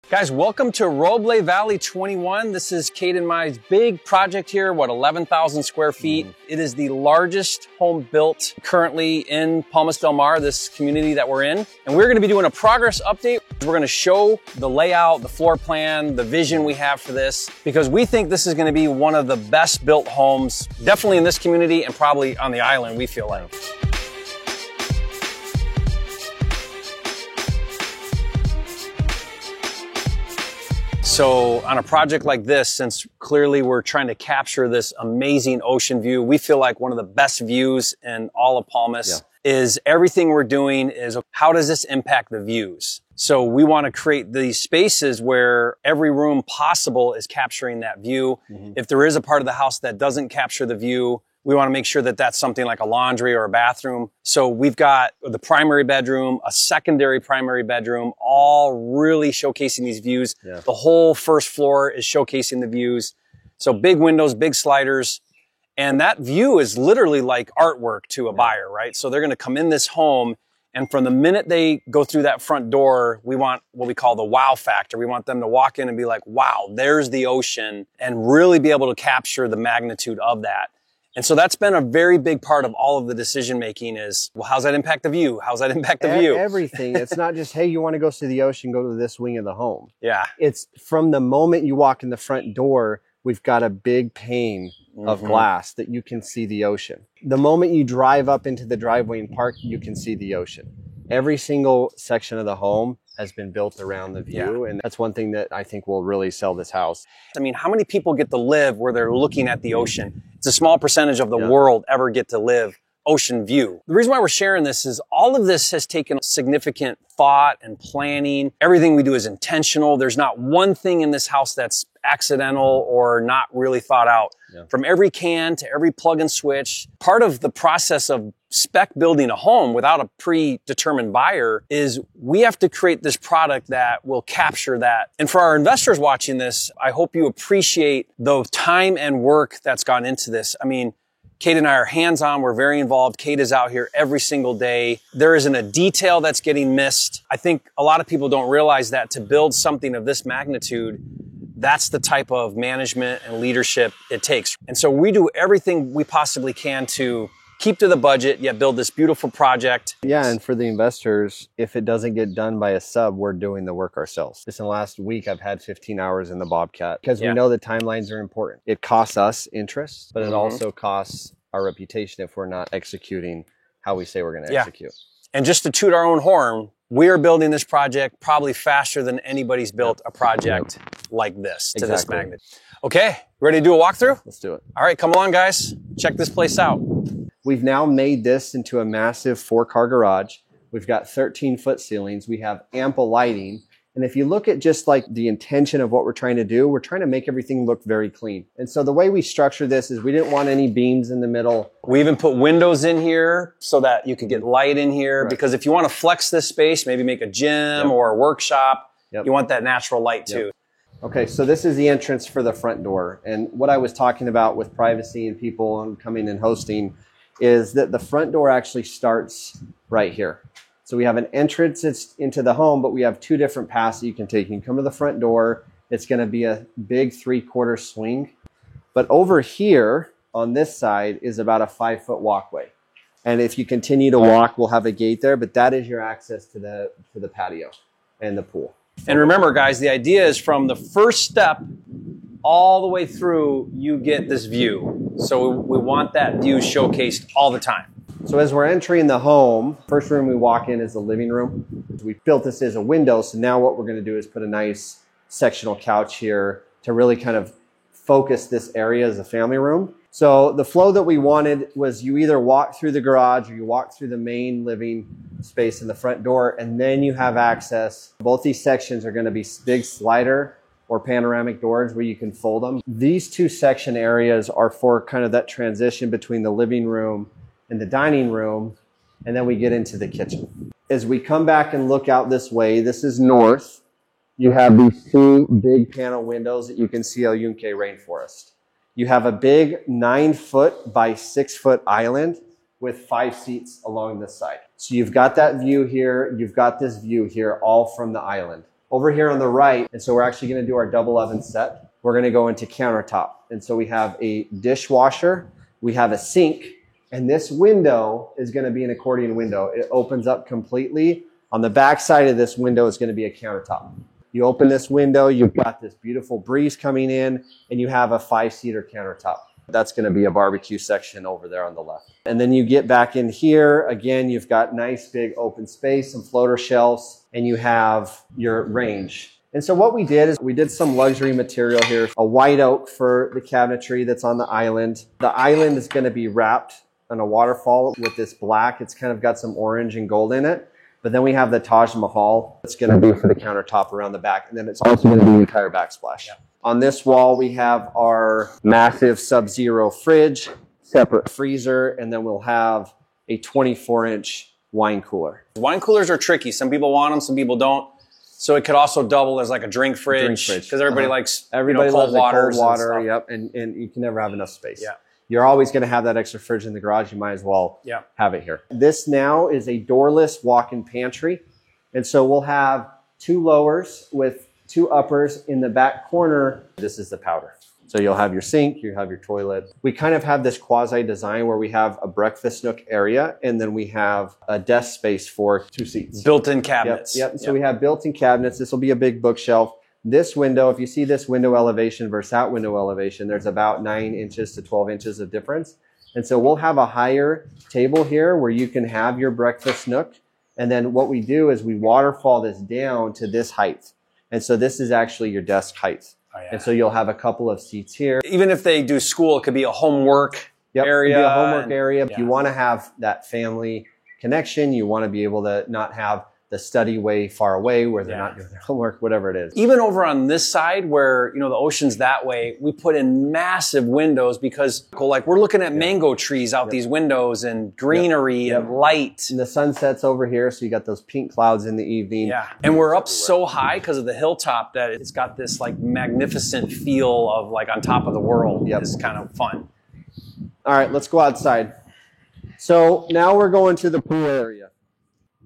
Guys, welcome to Roble Valley 21. This is Kate and my big project here, 11,000 square feet. It is the largest home built currently in Palmas del Mar, this community that we're in. And we're gonna be doing a progress update. We're gonna show the layout, the floor plan, the vision we have for this, because we think this is gonna be one of the best built homes, definitely in this community and probably on the island, we feel like. So on a project like this, since clearly we're trying to capture this amazing ocean view, we feel like one of the best views in all of Palmas is everything we're doing is how does this impact the views? So we want to create these spaces where every room possible is capturing that view. If there is a part of the house that doesn't capture the view, we want to make sure that that's something like a laundry or a bathroom. So we've got the primary bedroom, a secondary primary bedroom, all really showcasing these views. The whole first floor is showcasing the views. So big windows, big sliders. And that view is literally like artwork to a buyer, right? So they're going to come in this home, and from the minute they go through that front door, we want what we call the wow factor. We want them to walk in and be like, wow, there's the ocean, and really be able to capture the magnitude of that. And so that's been a very big part of all of the decision making is, well, how's that impact the view? How's that impact the view? Everything. It's not just, hey, you want to go see the ocean, go to this wing of the home. Yeah. It's from the moment you walk in the front door, we've got a big pane of glass that you can see the ocean. The moment you drive up into the driveway and park, you can see the ocean. Every single section of the home has been built around the view. And that's one thing that I think will really sell this house. I mean, how many people get to live where they're looking at the ocean? It's a small percentage of the world ever get to live ocean view. The reason why we're sharing this is all of this has taken significant thought and planning. Everything we do is intentional. There's not one thing in this house that's accidental or not really thought out. From every can to every plug and switch. Part of the process of spec building a home without a predetermined buyer is we have to create this product that will capture that. And for our investors watching this, I hope you appreciate the time and work that's gone into this. I mean, Kate and I are hands-on. We're very involved. Kate is out here every single day. There isn't a detail that's getting missed. I think a lot of people don't realize that to build something of this magnitude, that's the type of management and leadership it takes. And so we do everything we possibly can to keep to the budget, yet build this beautiful project. Yeah, and for the investors, if it doesn't get done by a sub, we're doing the work ourselves. Just in the last week, I've had 15 hours in the Bobcat because we know the timelines are important. It costs us interest, but it also costs our reputation if we're not executing how we say we're going to execute. And just to toot our own horn, we are building this project probably faster than anybody's built a project like this to this magnitude. Okay, ready to do a walkthrough? Let's do it. All right, come along, guys. Check this place out. We've now made this into a massive 4-car garage. We've got 13-foot ceilings. We have ample lighting. And if you look at just like the intention of what we're trying to do, we're trying to make everything look very clean. And so the way we structure this is we didn't want any beams in the middle. We even put windows in here so that you could get light in here. Because if you want to flex this space, maybe make a gym or a workshop, you want that natural light too. Okay, so this is the entrance for the front door. And what I was talking about with privacy and people coming and hosting is that the front door actually starts right here. So we have an entrance into the home, but we have 2 different paths that you can take. You can come to the front door. It's going to be a big 3/4 swing. But over here on this side is about a 5-foot walkway. And if you continue to walk, we'll have a gate there, but that is your access to the patio and the pool. And remember, guys, the idea is from the first step all the way through, you get this view. So we want that view showcased all the time. So as we're entering the home, first room we walk in is the living room. We built this as a window, so now what we're going to do is put a nice sectional couch here to really kind of focus this area as a family room. So the flow that we wanted was you either walk through the garage or you walk through the main living space in the front door, and then you have access. Both these sections are going to be big slider or panoramic doors where you can fold them. These 2 section areas are for kind of that transition between the living room and the dining room, and then we get into the kitchen. As we come back and look out this way, this is north. You have these 2 big panel windows that you can see El Yunque rainforest. You have a big 9-foot by 6-foot island with 5 seats along this side. So you've got that view here, you've got this view here, all from the island. Over here on the right, and so we're actually going to do our double oven set. We're going to go into countertop. And so we have a dishwasher, we have a sink, and this window is going to be an accordion window. It opens up completely. On the back side of this window is going to be a countertop. You open this window, you've got this beautiful breeze coming in, and you have a 5-seater countertop. That's going to be a barbecue section over there on the left. And then you get back in here. Again, you've got nice big open space, some floater shelves, and you have your range. And so what we did is we did some luxury material here, a white oak for the cabinetry that's on the island. The island is going to be wrapped on a waterfall with this black. It's kind of got some orange and gold in it. But then we have the Taj Mahal. It's going to be for the countertop around the back. And then it's also going to be the entire backsplash. Yeah. On this wall, we have our massive Sub-Zero fridge, separate freezer, and then we'll have a 24-inch wine cooler. Wine coolers are tricky. Some people want them, some people don't. So it could also double as like a drink fridge because everybody likes everybody cold loves water. Cold water, yep, and you can never have enough space. Yeah. You're always going to have that extra fridge in the garage. You might as well have it here. This now is a doorless walk-in pantry. And so we'll have 2 lowers with 2 uppers in the back corner. This is the powder. So you'll have your sink, you have your toilet. We kind of have this quasi design where we have a breakfast nook area and then we have a desk space for 2 seats. Built-in cabinets. Yep. So we have built-in cabinets. This will be a big bookshelf. This window, if you see this window elevation versus that window elevation, there's about 9 inches to 12 inches of difference. And so we'll have a higher table here where you can have your breakfast nook. And then what we do is we waterfall this down to this height. And so this is actually your desk height. Oh, yeah. And so you'll have a couple of seats here. Even if they do school, it could be a homework area. It could be a homework area. If you want to have that family connection, you want to be able to not have the study way far away where they're not doing their homework, whatever it is. Even over on this side where, the ocean's that way, we put in massive windows because like we're looking at mango trees out these windows and greenery and light. And the sun sets over here, so you got those pink clouds in the evening. Yeah. And we're up so high because of the hilltop that it's got this like magnificent feel of like on top of the world. It's kind of fun. All right, let's go outside. So now we're going to the pool area.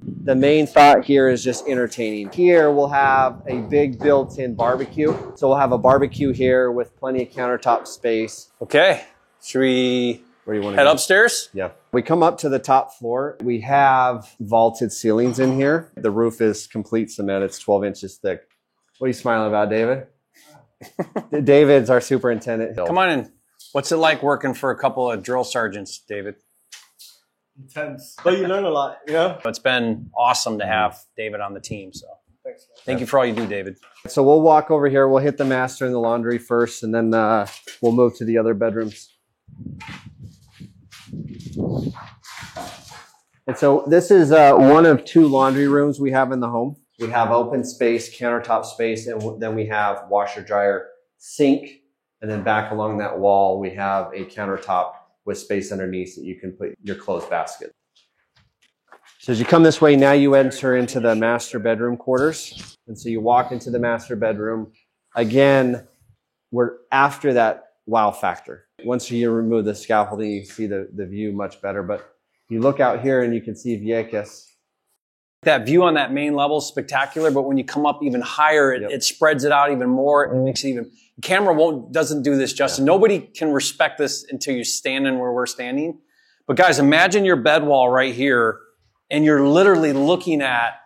The main thought here is just entertaining. Here we'll have a big built-in barbecue. So we'll have a barbecue here with plenty of countertop space. Okay. Should we Where do you want to head go? Upstairs? Yeah. We come up to the top floor. We have vaulted ceilings in here. The roof is complete cement. It's 12 inches thick. What are you smiling about, David? David's our superintendent. Come on in. What's it like working for a couple of drill sergeants, David? Intense, but you learn a lot, It's been awesome to have David on the team. So Thanks, thank you for all you do, David. So we'll walk over here. We'll hit the master and the laundry first, and then we'll move to the other bedrooms. And so this is one of 2 laundry rooms we have in the home. We have open space, countertop space, and then we have washer, dryer, sink, and then back along that wall we have a countertop with space underneath that you can put your clothes basket. So as you come this way, now you enter into the master bedroom quarters. And so you walk into the master bedroom. Again, we're after that wow factor. Once you remove the scaffolding, you see the view much better. But you look out here and you can see Vieques. That view on that main level is spectacular, but when you come up even higher, it spreads it out even more. It makes it even... Camera doesn't do this justice. Nobody can respect this until you're standing where we're standing. But guys, imagine your bed wall right here, and you're literally looking at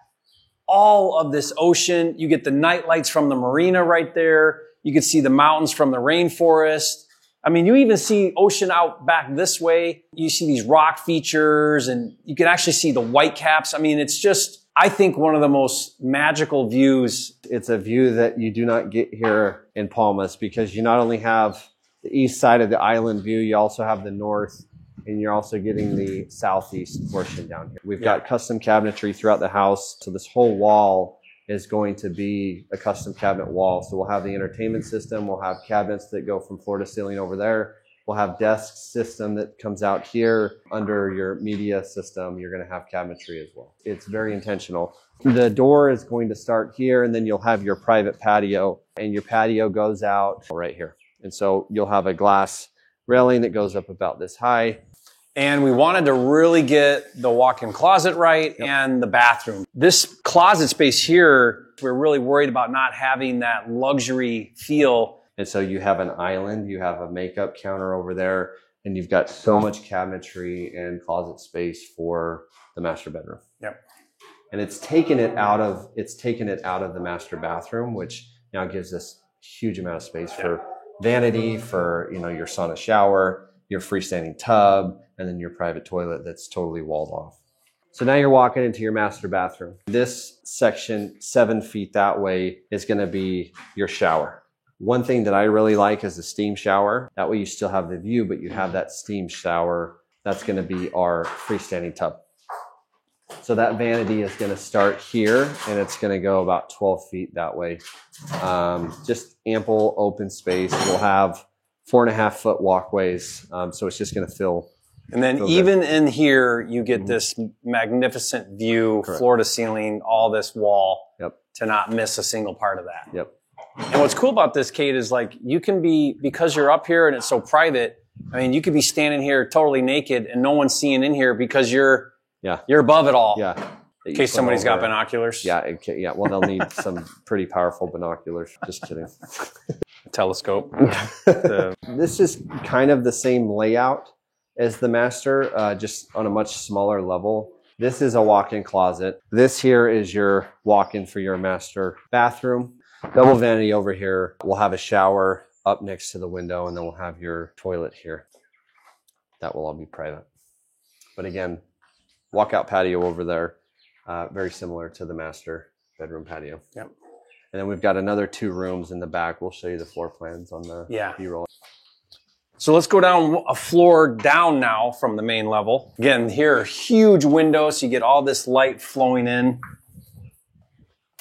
all of this ocean. You get the night lights from the marina right there. You can see the mountains from the rainforest. I mean, you even see ocean out back this way. You see these rock features, and you can actually see the white caps. I mean, it's just... I think one of the most magical views. It's a view that you do not get here in Palmas because you not only have the east side of the island view, you also have the north, and you're also getting the southeast portion down here. We've got custom cabinetry throughout the house. So this whole wall is going to be a custom cabinet wall. So we'll have the entertainment system. We'll have cabinets that go from floor to ceiling over there. We'll have desk system that comes out here. Under your media system, you're going to have cabinetry as well. It's very intentional. The door is going to start here, and then you'll have your private patio, and your patio goes out right here. And so you'll have a glass railing that goes up about this high. And we wanted to really get the walk-in closet right and the bathroom. This closet space here, we're really worried about not having that luxury feel. And so you have an island, you have a makeup counter over there, and you've got so much cabinetry and closet space for the master bedroom. Yep. And it's taken it out of the master bathroom, which now gives us a huge amount of space for vanity, for your sauna shower, your freestanding tub, and then your private toilet that's totally walled off. So now you're walking into your master bathroom. This section, 7 feet that way, is going to be your shower. One thing that I really like is the steam shower. That way you still have the view, but you have that steam shower. That's going to be our freestanding tub. So that vanity is going to start here, and it's going to go about 12 feet that way. Just ample open space. We'll have 4.5 foot walkways, so it's just going to fill. And then even in here, you get this magnificent view, floor to ceiling, all this wall, to not miss a single part of that. Yep. And what's cool about this, Kate, is like you can be, because you're up here and it's so private, I mean, you could be standing here totally naked and no one's seeing in here because you're above it all. Yeah. In case somebody's got binoculars. Yeah. Well, they'll need some pretty powerful binoculars. Just kidding. Telescope. This is kind of the same layout as the master, just on a much smaller level. This is a walk-in closet. This here is your walk-in for your master bathroom. Double vanity over here. We'll have a shower up next to the window, and then we'll have your toilet here. That will all be private. But again, walkout patio over there, very similar to the master bedroom patio. Yep. And then we've got another 2 rooms in the back. We'll show you the floor plans on the B-roll. So let's go down a floor down now from the main level. Again, here, huge windows. So you get all this light flowing in.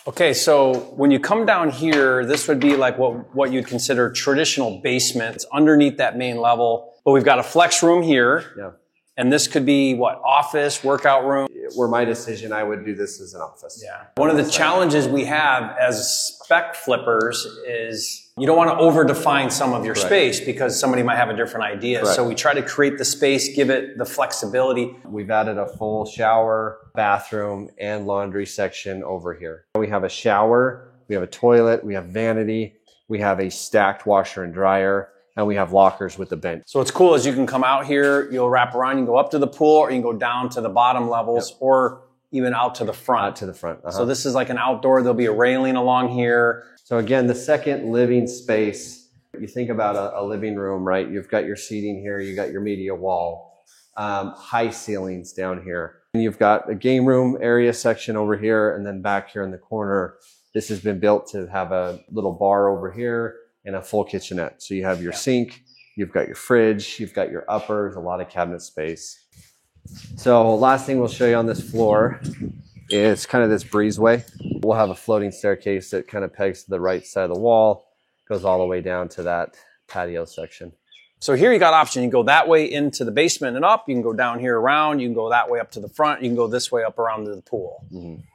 Okay, so when you come down here, this would be like what you'd consider traditional basement. It's underneath that main level. But we've got a flex room here. Yeah. And this could be what? Office, workout room? Were my decision, I would do this as an office. Yeah. One of the challenges we have as spec flippers is you don't want to over-define some of your space because somebody might have a different idea. So we try to create the space, give it the flexibility. We've added a full shower, bathroom, and laundry section over here. We have a shower, we have a toilet, we have vanity, we have a stacked washer and dryer, and we have lockers with the bench. So what's cool is you can come out here, you'll wrap around, you can go up to the pool, or you can go down to the bottom levels, or even out to the front. Out to the front. So this is like an outdoor, there'll be a railing along here. So again, the second living space, you think about a living room, right? You've got your seating here, you got your media wall, high ceilings down here. And you've got a game room area section over here, and then back here in the corner, this has been built to have a little bar over here and a full kitchenette. So you have your sink, you've got your fridge, you've got your uppers, a lot of cabinet space. So last thing we'll show you on this floor is kind of this breezeway. We'll have a floating staircase that kind of pegs to the right side of the wall, goes all the way down to that patio section. So here you got option. You can go that way into the basement and up. You can go down here around. You can go that way up to the front. You can go this way up around to the pool.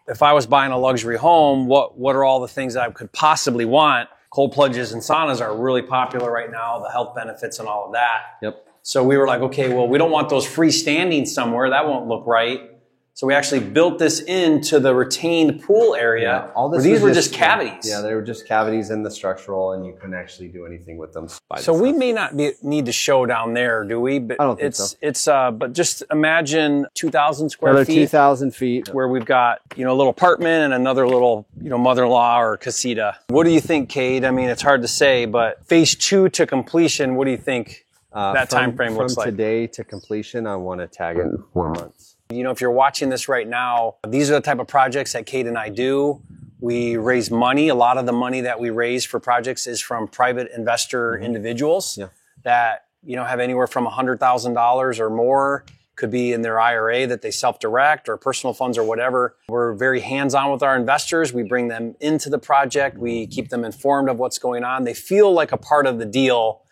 If I was buying a luxury home, what are all the things that I could possibly want? Cold plunges and saunas are really popular right now, the health benefits and all of that. Yep. So we were like, okay, well, we don't want those freestanding somewhere. That won't look right. So we actually built this into the retained pool area. All this these were just cavities. Yeah, they were just cavities in the structural, and you couldn't actually do anything with them. So we may not need to show down there, do we? But I don't think so. But just imagine 2,000 square feet. 2,000 feet. Where we've got, a little apartment and another little, mother-in-law or casita. What do you think, Kate? I mean, it's hard to say, but phase 2 to completion, what do you think that time frame looks like? From today to completion, I want to tag it in 4 months. If you're watching this right now, these are the type of projects that Kate and I do. We raise money. A lot of the money that we raise for projects is from private investor individuals that, have anywhere from $100,000 or more. Could be in their IRA that they self-direct or personal funds or whatever. We're very hands-on with our investors. We bring them into the project. We keep them informed of what's going on. They feel like a part of the deal,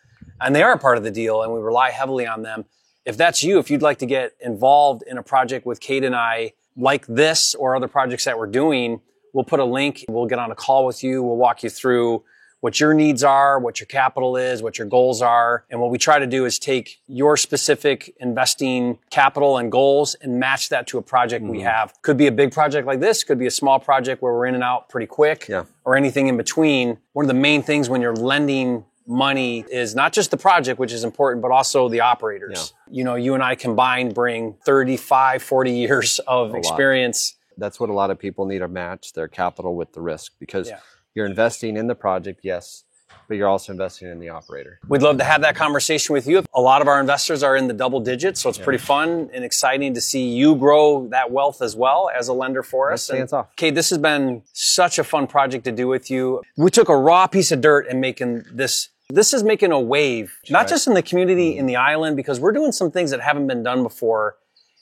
and they are a part of the deal, and we rely heavily on them. If that's you, if you'd like to get involved in a project with Kate and I like this or other projects that we're doing, we'll put a link. We'll get on a call with you. We'll walk you through what your needs are, what your capital is, what your goals are. And what we try to do is take your specific investing capital and goals and match that to a project we have. Could be a big project like this, could be a small project where we're in and out pretty quick, or anything in between. One of the main things when you're lending money is not just the project, which is important, but also the operators. You know, you and I combined bring 35, 40 years of experience. That's what a lot of people need to match their capital with the risk, because you're investing in the project, yes, but you're also investing in the operator. We'd love to have that conversation with you. A lot of our investors are in the double digits, so it's pretty fun and exciting to see you grow that wealth as well as a lender for us. Hands off. Kate, this has been such a fun project to do with you. We took a raw piece of dirt and making this. This is making a wave, not just in the community, in the island, because we're doing some things that haven't been done before.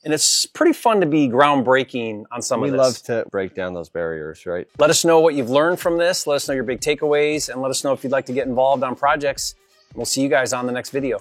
And it's pretty fun to be groundbreaking on some of this. We love to break down those barriers, right? Let us know what you've learned from this. Let us know your big takeaways, and let us know if you'd like to get involved on projects. We'll see you guys on the next video.